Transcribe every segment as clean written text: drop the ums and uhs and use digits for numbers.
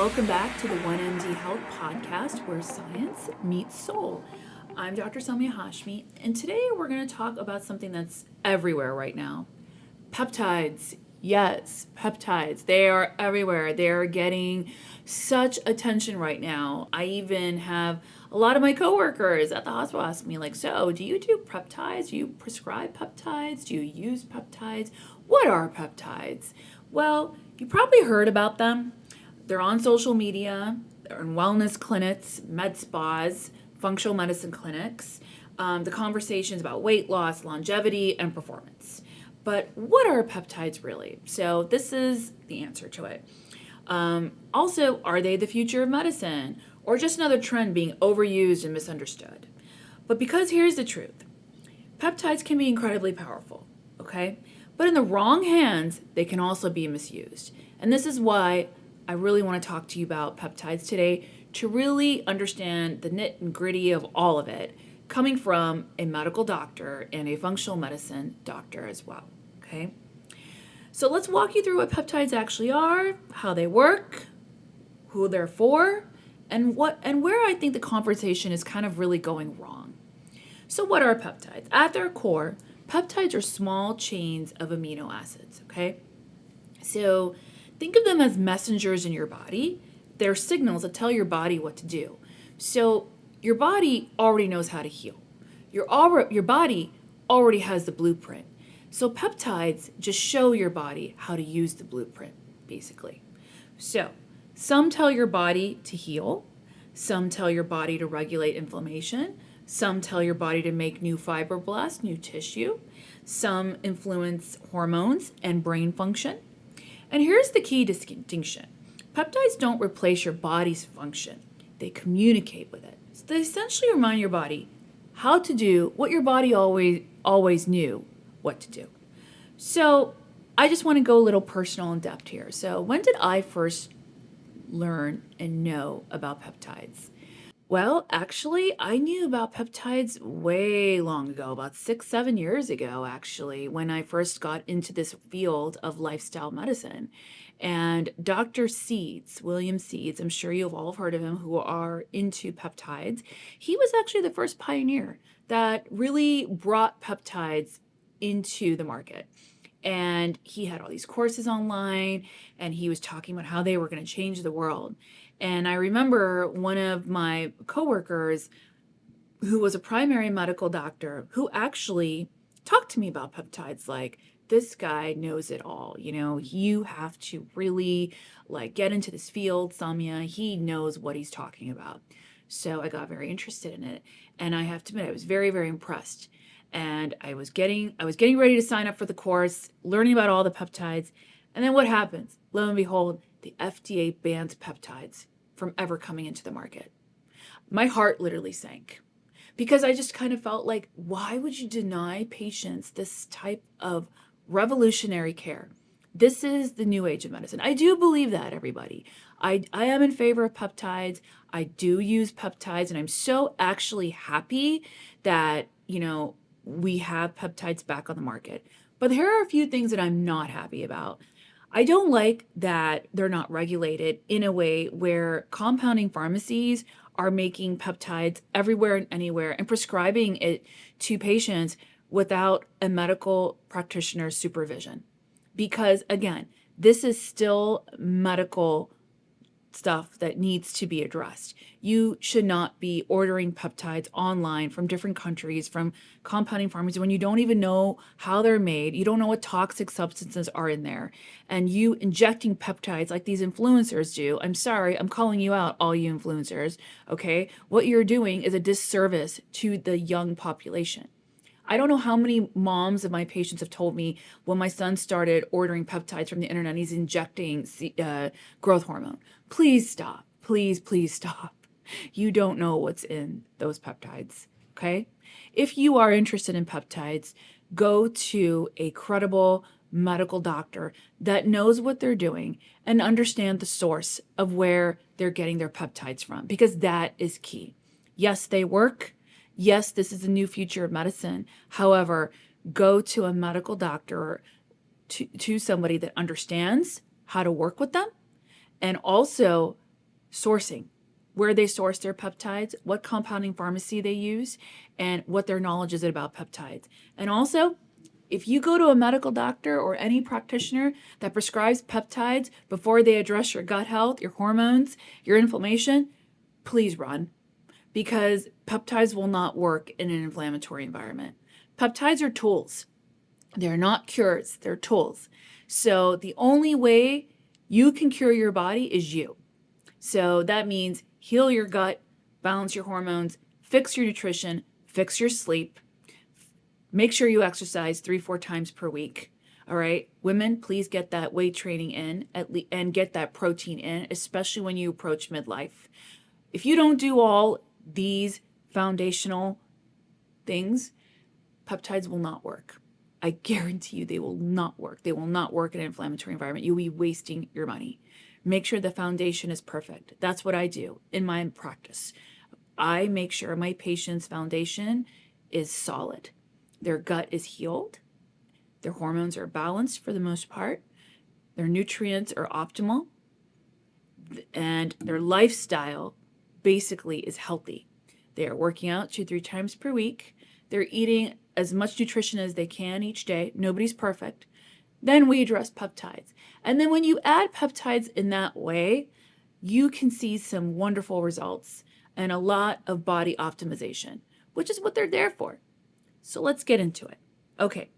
Welcome back to the OneMDHealth podcast where science meets soul. I'm Dr. Samiya Hashmi, and today we're going to talk about something that's everywhere right now. Peptides. Yes, peptides. They are everywhere. They are getting such attention right now. I even have a lot of my coworkers at the hospital ask me, like, so do you do peptides? Do you prescribe peptides? Do you use peptides? What are peptides? Well, you probably heard about them. They're on social media, they're in wellness clinics, med spas, functional medicine clinics, the conversations about weight loss, longevity, and performance. But what are peptides really? So this is the answer to it. Also, are they the future of medicine or just another trend being overused and misunderstood? But because here's the truth, peptides can be incredibly powerful, okay? But in the wrong hands, they can also be misused. And this is why I really want to talk to you about peptides today, to really understand the nit and gritty of all of it, coming from a medical doctor and a functional medicine doctor as well, okay? So let's walk you through what peptides actually are, how they work, who they're for, and where I think the conversation is kind of really going wrong. So what are peptides? At their core, peptides are small chains of amino acids, okay? So think of them as messengers in your body. They're signals that tell your body what to do. So your body already knows how to heal. Your body already has the blueprint. So peptides just show your body how to use the blueprint, basically. So some tell your body to heal. Some tell your body to regulate inflammation. Some tell your body to make new fibroblasts, new tissue. Some influence hormones and brain function. And here's the key distinction. Peptides don't replace your body's function. They communicate with it. So they essentially remind your body how to do what your body always knew what to do. So I just want to go a little personal in depth here. So when did I first learn and know about peptides? Well, actually, I knew about peptides way long ago, about 6-7 years ago, actually, when I first got into this field of lifestyle medicine. And Dr. Seeds, William Seeds, I'm sure you've all heard of him who are into peptides. He was actually the first pioneer that really brought peptides into the market. And he had all these courses online, and he was talking about how they were going to change the world. And I remember one of my coworkers who was a primary medical doctor who actually talked to me about peptides, like, this guy knows it all. You know, you have to really get into this field, Samiya. He knows what he's talking about. So I got very interested in it. And I have to admit, I was very, very impressed. And I was getting ready to sign up for the course, learning about all the peptides. And then what happens? Lo and behold, the FDA bans peptides from ever coming into the market. My heart literally sank because I just kind of felt like, why would you deny patients this type of revolutionary care? This is the new age of medicine. I do believe that, everybody. I am in favor of peptides. I do use peptides, and I'm so actually happy that, we have peptides back on the market. But here are a few things that I'm not happy about. I don't like that they're not regulated in a way where compounding pharmacies are making peptides everywhere and anywhere and prescribing it to patients without a medical practitioner's supervision. Because again, this is still medical stuff that needs to be addressed. You should not be ordering peptides online from different countries, from compounding pharmacies, when you don't even know how they're made. You don't know what toxic substances are in there. And you injecting peptides like these influencers do. I'm sorry, I'm calling you out, all you influencers, okay? What you're doing is a disservice to the young population. I don't know how many moms of my patients have told me when my son started ordering peptides from the internet, he's injecting growth hormone. Please stop. Please stop. You don't know what's in those peptides, okay? If you are interested in peptides, go to a credible medical doctor that knows what they're doing and understand the source of where they're getting their peptides from, because that is key. Yes, they work. Yes, this is a new future of medicine. However, go to a medical doctor, to somebody that understands how to work with them, and also sourcing, where they source their peptides, what compounding pharmacy they use, and what their knowledge is about peptides. And also, if you go to a medical doctor or any practitioner that prescribes peptides before they address your gut health, your hormones, your inflammation, please run, because peptides will not work in an inflammatory environment. Peptides are tools. They're not cures, they're tools. So the only way you can cure your body is you. So that means heal your gut, balance your hormones, fix your nutrition, fix your sleep. Make sure you exercise 3-4 times per week. All right, women, please get that weight training in and get that protein in, especially when you approach midlife. If you don't do all these foundational things, peptides will not work. I guarantee you they will not work. They will not work in an inflammatory environment. You'll be wasting your money. Make sure the foundation is perfect. That's what I do in my practice. I make sure my patient's foundation is solid. Their gut is healed. Their hormones are balanced for the most part. Their nutrients are optimal. And their lifestyle basically is healthy. They are working out 2-3 times per week. They're eating as much nutrition as they can each day. Nobody's perfect. Then we address peptides. And then when you add peptides in that way, you can see some wonderful results and a lot of body optimization, which is what they're there for. So let's get into it. Okay,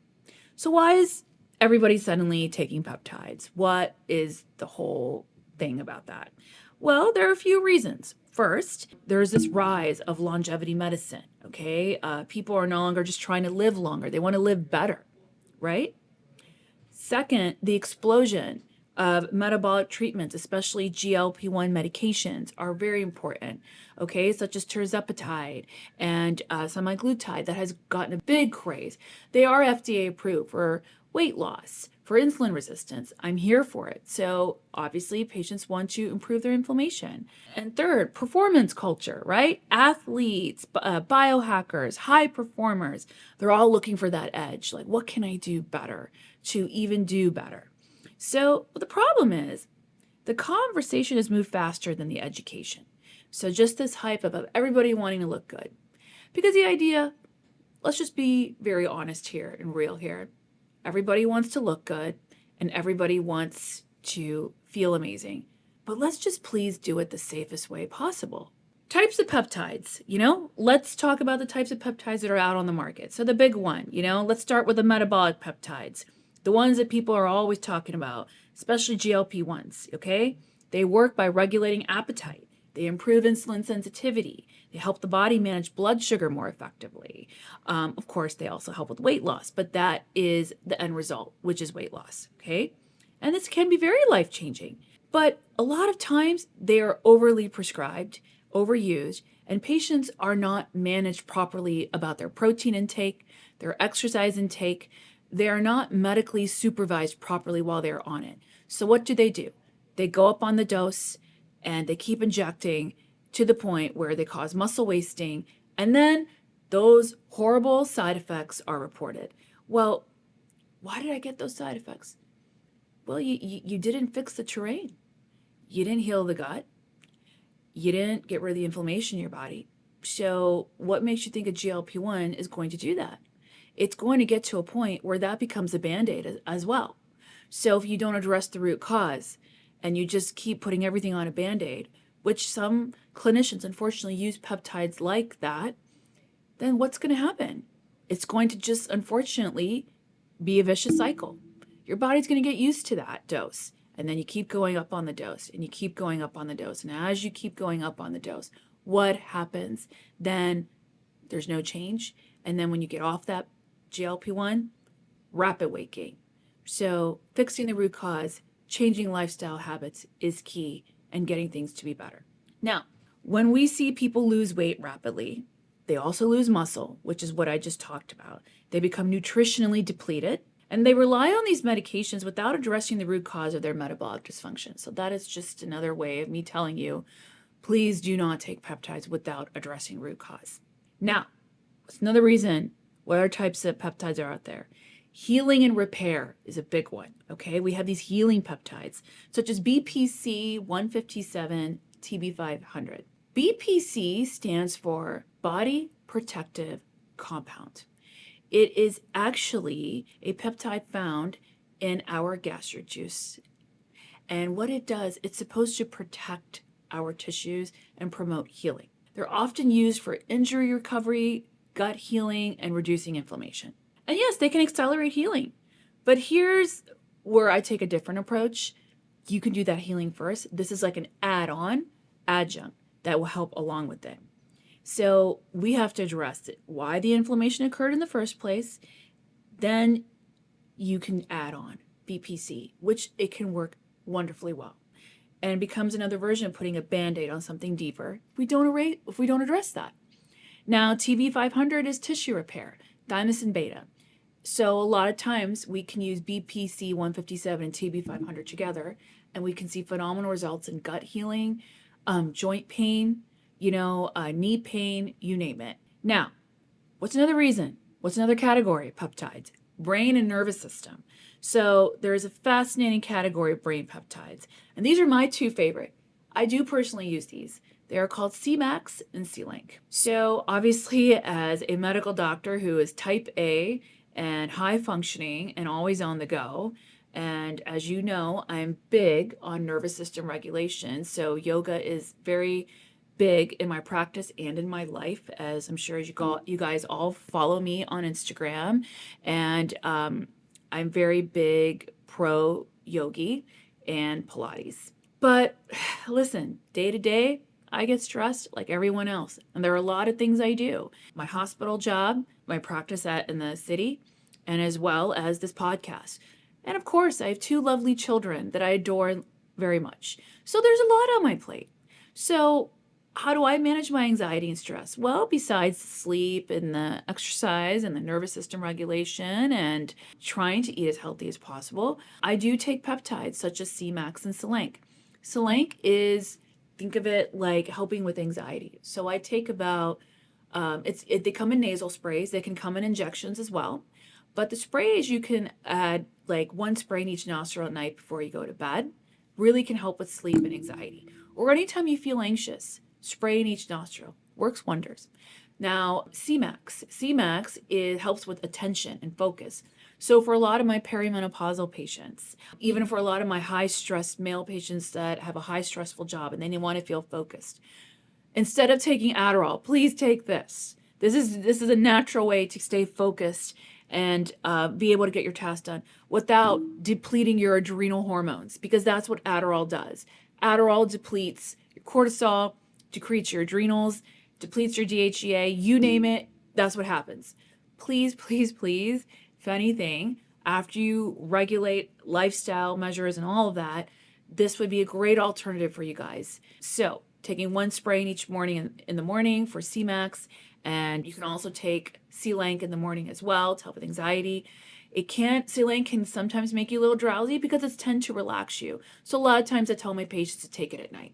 so why is everybody suddenly taking peptides? What is the whole thing about that? Well, there are a few reasons. First, there's this rise of longevity medicine, okay? People are no longer just trying to live longer. They want to live better, right? Second, the explosion of metabolic treatments, especially GLP-1 medications, are very important, okay? Such as tirzepatide and semaglutide that has gotten a big craze. They are FDA approved for weight loss, for insulin resistance. I'm here for it. So obviously patients want to improve their inflammation. And third, performance culture, right? Athletes, biohackers, high performers, they're all looking for that edge. Like, what can I do better to even do better? So the problem is the conversation has moved faster than the education. So just this hype of everybody wanting to look good. Because the idea, let's just be very honest here and real here. Everybody wants to look good and everybody wants to feel amazing. But let's just please do it the safest way possible. Types of peptides, let's talk about the types of peptides that are out on the market. So the big one, let's start with the metabolic peptides, the ones that people are always talking about, especially GLP-1s, okay? They work by regulating appetite. They improve insulin sensitivity. They help the body manage blood sugar more effectively. Of course, they also help with weight loss, but that is the end result, which is weight loss, okay? And this can be very life-changing. But a lot of times they are overly prescribed, overused, and patients are not managed properly about their protein intake, their exercise intake. They are not medically supervised properly while they're on it. So what do? They go up on the dose and they keep injecting to the point where they cause muscle wasting, and then those horrible side effects are reported. Well, why did I get those side effects? Well, you didn't fix the terrain. You didn't heal the gut. You didn't get rid of the inflammation in your body. So what makes you think a GLP-1 is going to do that? It's going to get to a point where that becomes a Band-Aid as well. So if you don't address the root cause and you just keep putting everything on a Band-Aid, which some clinicians unfortunately use peptides like that, then what's going to happen? It's going to just unfortunately be a vicious cycle. Your body's going to get used to that dose. And then you keep going up on the dose and you keep going up on the dose. And as you keep going up on the dose, what happens? Then there's no change. And then when you get off that GLP-1, rapid weight gain. So fixing the root cause, changing lifestyle habits is key and getting things to be better. Now, when we see people lose weight rapidly, they also lose muscle, which is what I just talked about. They become nutritionally depleted, and they rely on these medications without addressing the root cause of their metabolic dysfunction. So that is just another way of me telling you, please do not take peptides without addressing root cause. Now, what's another reason? What other types of peptides are out there? Healing and repair is a big one, okay? We have these healing peptides, such as BPC 157, TB500. BPC stands for Body Protective Compound. It is actually a peptide found in our gastric juice. And what it does, it's supposed to protect our tissues and promote healing. They're often used for injury recovery, gut healing, and reducing inflammation. And yes, they can accelerate healing. But here's where I take a different approach. You can do that healing first. This is like an add-on, adjunct that will help along with it. So we have to address it, why the inflammation occurred in the first place. Then you can add on BPC, which it can work wonderfully well, and becomes another version of putting a Band-Aid on something deeper if we don't address that. Now, TB500 is tissue repair, thymosin beta. So a lot of times we can use BPC 157 and TB500 together, and we can see phenomenal results in gut healing, joint pain, knee pain, you name it. Now, what's another reason? What's another category of peptides? Brain and nervous system. So there's a fascinating category of brain peptides, and these are my two favorite. I do personally use these. They are called Cmax and C-Link. So obviously, as a medical doctor who is type A and high functioning and always on the go, and as you know, I'm big on nervous system regulation. So yoga is very big in my practice and in my life, as I'm sure you guys all follow me on Instagram. And I'm very big pro yogi and Pilates. But listen, day to day, I get stressed like everyone else. And there are a lot of things I do. My hospital job, my practice in the city, and as well as this podcast. And of course, I have two lovely children that I adore very much. So there's a lot on my plate. So how do I manage my anxiety and stress? Well, besides sleep and the exercise and the nervous system regulation and trying to eat as healthy as possible, I do take peptides such as Cmax and C-Link. C-Link is, think of it like helping with anxiety. So I take about, they come in nasal sprays. They can come in injections as well. But the sprays, you can add like one spray in each nostril at night before you go to bed. Really can help with sleep and anxiety. Or anytime you feel anxious, spray in each nostril. Works wonders. Now, Cmax helps with attention and focus. So for a lot of my perimenopausal patients, even for a lot of my high-stress male patients that have a high stressful job and they want to feel focused, instead of taking Adderall, please take this. This is a natural way to stay focused and be able to get your task done without depleting your adrenal hormones, because that's what Adderall does. Adderall depletes your cortisol, decreases your adrenals, depletes your DHEA, you name it, that's what happens. Please, please, please, if anything, after you regulate lifestyle measures and all of that, this would be a great alternative for you guys. So taking one spray in each morning in the morning for Cmax, and you can also take C-Link in the morning as well to help with anxiety. C-Link can sometimes make you a little drowsy because it's tend to relax you. So a lot of times I tell my patients to take it at night.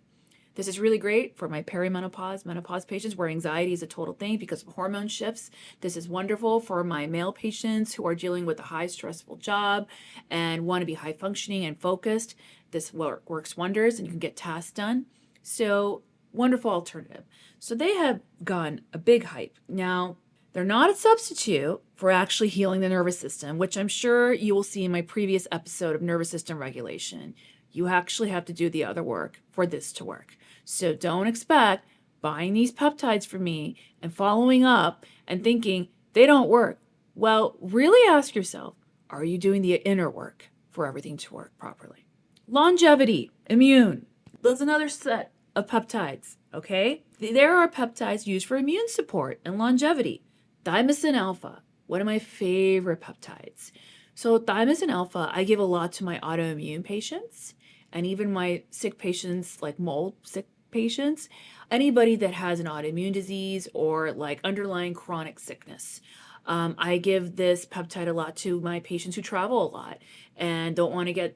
This is really great for my menopause patients where anxiety is a total thing because of hormone shifts. This is wonderful for my male patients who are dealing with a high stressful job and want to be high functioning and focused. This works wonders and you can get tasks done. So wonderful alternative. So they have gone a big hype. Now, they're not a substitute for actually healing the nervous system, which I'm sure you will see in my previous episode of nervous system regulation. You actually have to do the other work for this to work. So don't expect buying these peptides from me and following up and thinking they don't work. Well, really ask yourself, are you doing the inner work for everything to work properly? Longevity, immune. There's another set of peptides, okay? There are peptides used for immune support and longevity. Thymosin alpha, one of my favorite peptides. So thymosin alpha, I give a lot to my autoimmune patients and even my sick patients, like mold sick patients, anybody that has an autoimmune disease or like underlying chronic sickness. I give this peptide a lot to my patients who travel a lot and don't want to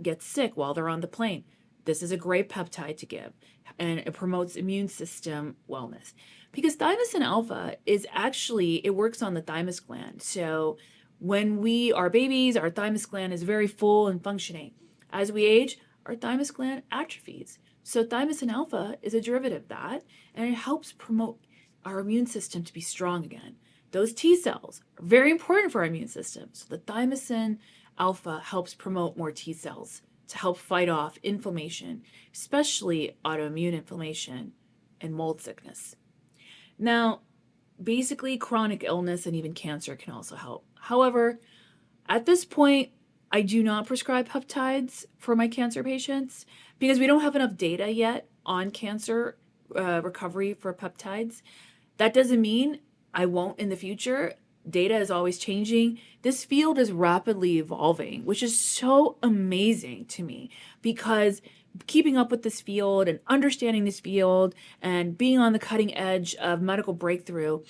get sick while they're on the plane. This is a great peptide to give, and it promotes immune system wellness. Because thymosin alpha it works on the thymus gland. So when we are babies, our thymus gland is very full and functioning. As we age, our thymus gland atrophies. So thymosin alpha is a derivative of that, and it helps promote our immune system to be strong again. Those T cells are very important for our immune system. So the thymosin alpha helps promote more T cells to help fight off inflammation, especially autoimmune inflammation and mold sickness. Now, basically, chronic illness and even cancer can also help. However, at this point, I do not prescribe peptides for my cancer patients because we don't have enough data yet on cancer recovery for peptides. That doesn't mean I won't in the future. Data is always changing. This field is rapidly evolving, which is so amazing to me because keeping up with this field and understanding this field and being on the cutting edge of medical breakthrough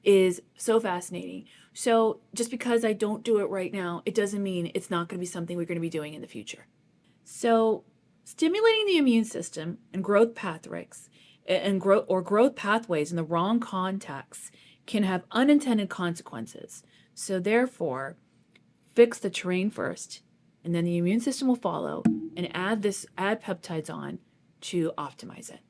is so fascinating. So just because I don't do it right now, it doesn't mean it's not going to be something we're going to be doing in the future. So stimulating the immune system and growth pathways growth pathways in the wrong context can have unintended consequences. So therefore, fix the terrain first, and then the immune system will follow and add peptides on to optimize it.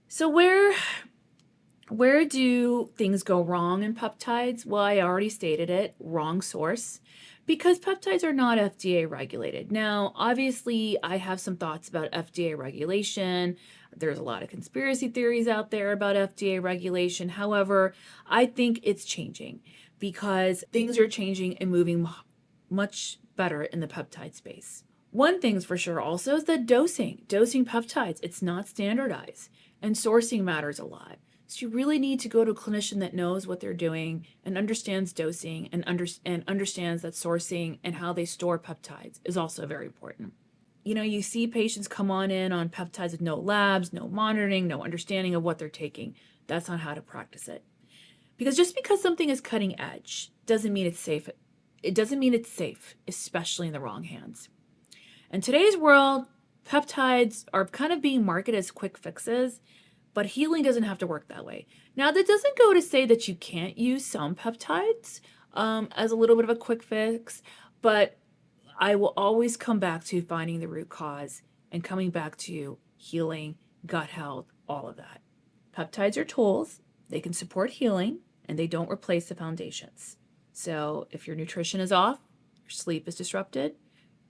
So where do things go wrong in peptides? Well, I already stated it, wrong source, because peptides are not FDA regulated. Now, obviously, I have some thoughts about FDA regulation. There's a lot of conspiracy theories out there about FDA regulation. However, I think it's changing because things are changing and moving much better in the peptide space. One thing's for sure also is that dosing peptides, it's not standardized, and sourcing matters a lot. So you really need to go to a clinician that knows what they're doing and understands dosing and understands that sourcing and how they store peptides is also very important. You know, you see patients come on peptides with no labs, no monitoring, no understanding of what they're taking. That's not how to practice it. Because just because something is cutting edge doesn't mean it's safe. It doesn't mean it's safe, especially in the wrong hands. In today's world, peptides are kind of being marketed as quick fixes, but healing doesn't have to work that way. Now, that doesn't go to say that you can't use some peptides as a little bit of a quick fix, but I will always come back to finding the root cause and coming back to healing, gut health, all of that. Peptides are tools. They can support healing, and they don't replace the foundations. So if your nutrition is off, your sleep is disrupted,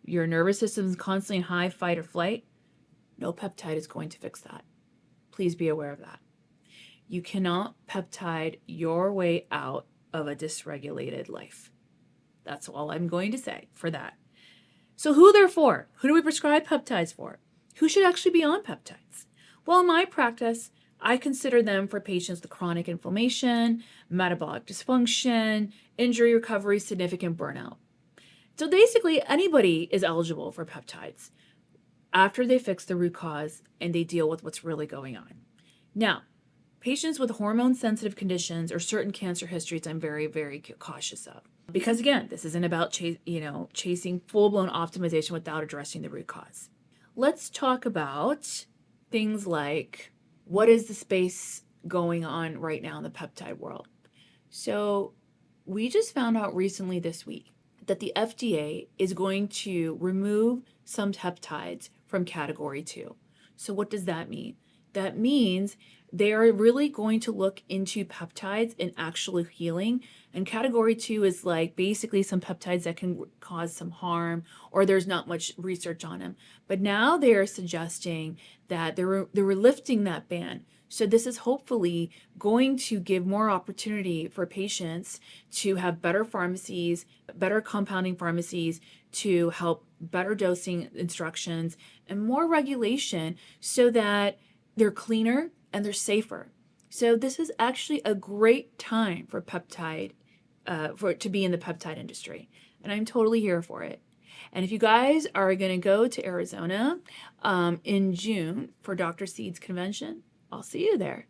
your nervous system is constantly in high fight or flight, no peptide is going to fix that. Please be aware of that. You cannot peptide your way out of a dysregulated life. That's all I'm going to say for that. So who they're for? Who do we prescribe peptides for? Who should actually be on peptides? Well, in my practice, I consider them for patients with chronic inflammation, metabolic dysfunction, injury recovery, significant burnout. So basically, anybody is eligible for peptides after they fix the root cause and they deal with what's really going on. Now, patients with hormone-sensitive conditions or certain cancer histories, I'm very, very cautious of. Because again, this isn't about chasing full-blown optimization without addressing the root cause. Let's talk about things like what is the space going on right now in the peptide world. So we just found out recently this week that the FDA is going to remove some peptides from category 2. So what does that mean? That means they are really going to look into peptides and actually healing. And category 2 is like basically some peptides that can cause some harm or there's not much research on them. But now they are suggesting that they're lifting that ban. So this is hopefully going to give more opportunity for patients to have better pharmacies, better compounding pharmacies to help better dosing instructions and more regulation so that they're cleaner and they're safer. So this is actually a great time for peptide, for it to be in the peptide industry. And I'm totally here for it. And if you guys are going to go to Arizona in June for Dr. Seed's convention, I'll see you there.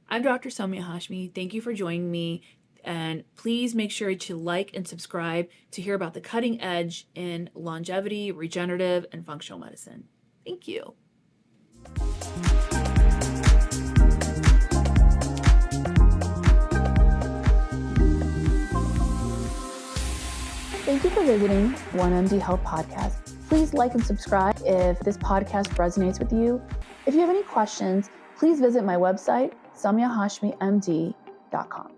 I'm Dr. Samiya Hashmi. Thank you for joining me. And please make sure to like and subscribe to hear about the cutting edge in longevity, regenerative, and functional medicine. Thank you. Thank you for visiting OneMDHealth podcast. Please like and subscribe if this podcast resonates with you. If you have any questions, please visit my website, samiyahashmimd.com.